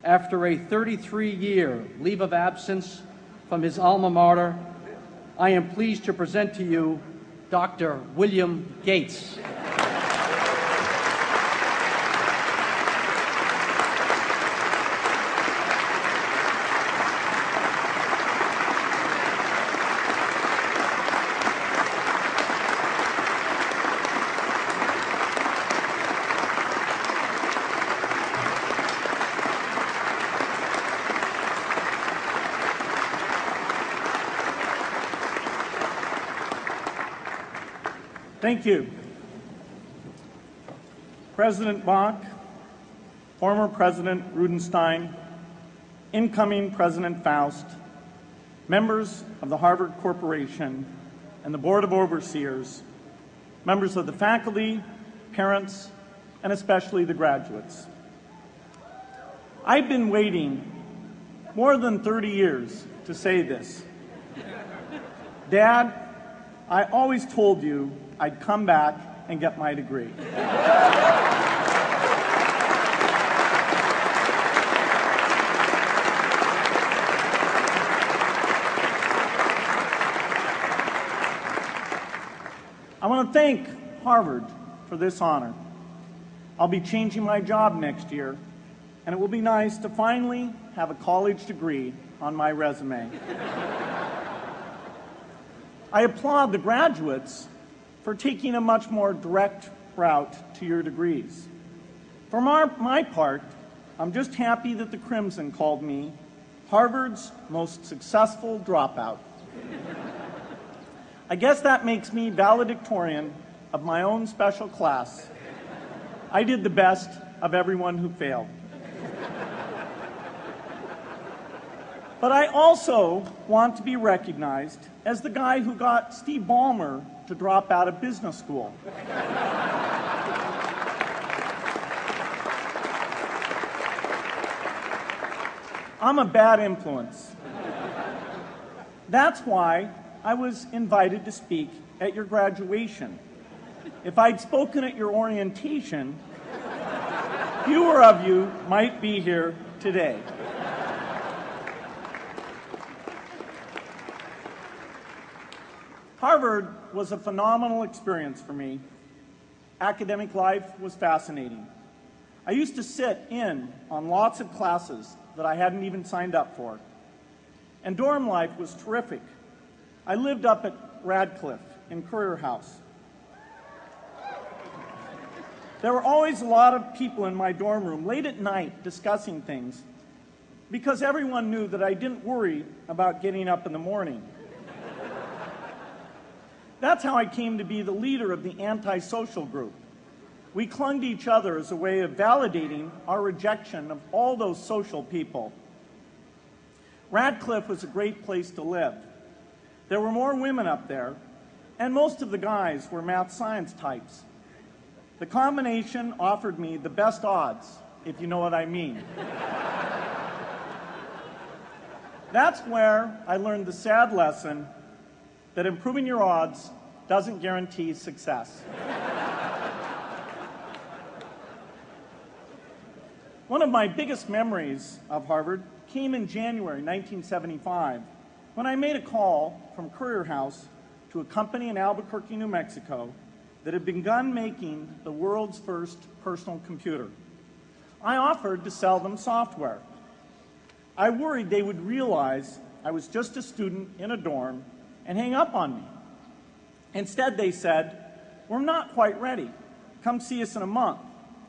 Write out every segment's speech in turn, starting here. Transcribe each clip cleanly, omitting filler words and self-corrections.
after a 33-year leave of absence from his alma mater, I am pleased to present to you Dr. William Gates. Thank you. President Bach, former President Rudenstein, incoming President Faust, members of the Harvard Corporation and the Board of Overseers, members of the faculty, parents, and especially the graduates. I've been waiting more than 30 years to say this. Dad, I always told you I'd come back and get my degree. I want to thank Harvard for this honor. I'll be changing my job next year, and it will be nice to finally have a college degree on my resume. I applaud the graduates for taking a much more direct route to your degrees. For my part, I'm just happy that the Crimson called me Harvard's most successful dropout. I guess that makes me valedictorian of my own special class. I did the best of everyone who failed. But I also want to be recognized as the guy who got Steve Ballmer to drop out of business school. I'm a bad influence. That's why I was invited to speak at your graduation. If I'd spoken at your orientation, fewer of you might be here today. Harvard was a phenomenal experience for me. Academic life was fascinating. I used to sit in on lots of classes that I hadn't even signed up for. And dorm life was terrific. I lived up at Radcliffe in Currier House. There were always a lot of people in my dorm room late at night discussing things because everyone knew that I didn't worry about getting up in the morning. That's how I came to be the leader of the antisocial group. We clung to each other as a way of validating our rejection of all those social people. Radcliffe was a great place to live. There were more women up there, and most of the guys were math science types. The combination offered me the best odds, if you know what I mean. That's where I learned the sad lesson that improving your odds doesn't guarantee success. One of my biggest memories of Harvard came in January 1975 when I made a call from Currier House to a company in Albuquerque, New Mexico that had begun making the world's first personal computer. I offered to sell them software. I worried they would realize I was just a student in a dorm and hang up on me. Instead, they said, "We're not quite ready. Come see us in a month,"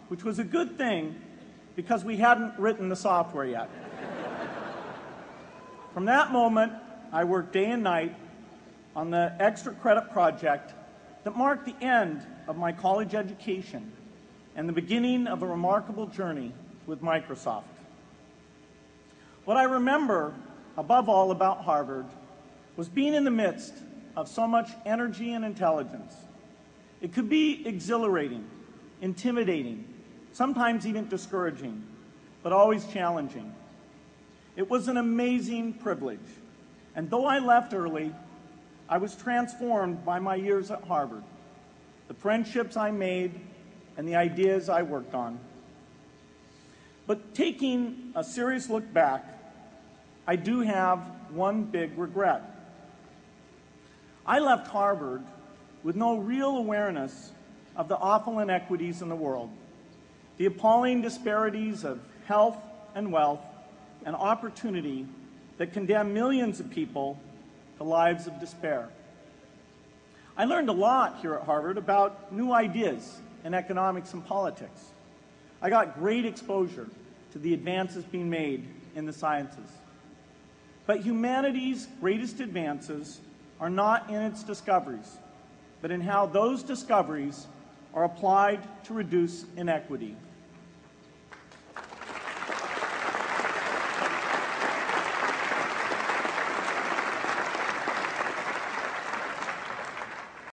which was a good thing because we hadn't written the software yet. From that moment, I worked day and night on the extra credit project that marked the end of my college education and the beginning of a remarkable journey with Microsoft. What I remember above all about Harvard was being in the midst of so much energy and intelligence. It could be exhilarating, intimidating, sometimes even discouraging, but always challenging. It was an amazing privilege, and though I left early, I was transformed by my years at Harvard, the friendships I made, and the ideas I worked on. But taking a serious look back, I do have one big regret. I left Harvard with no real awareness of the awful inequities in the world, the appalling disparities of health and wealth and opportunity that condemn millions of people to lives of despair. I learned a lot here at Harvard about new ideas in economics and politics. I got great exposure to the advances being made in the sciences. But humanity's greatest advances are not in its discoveries, but in how those discoveries are applied to reduce inequity.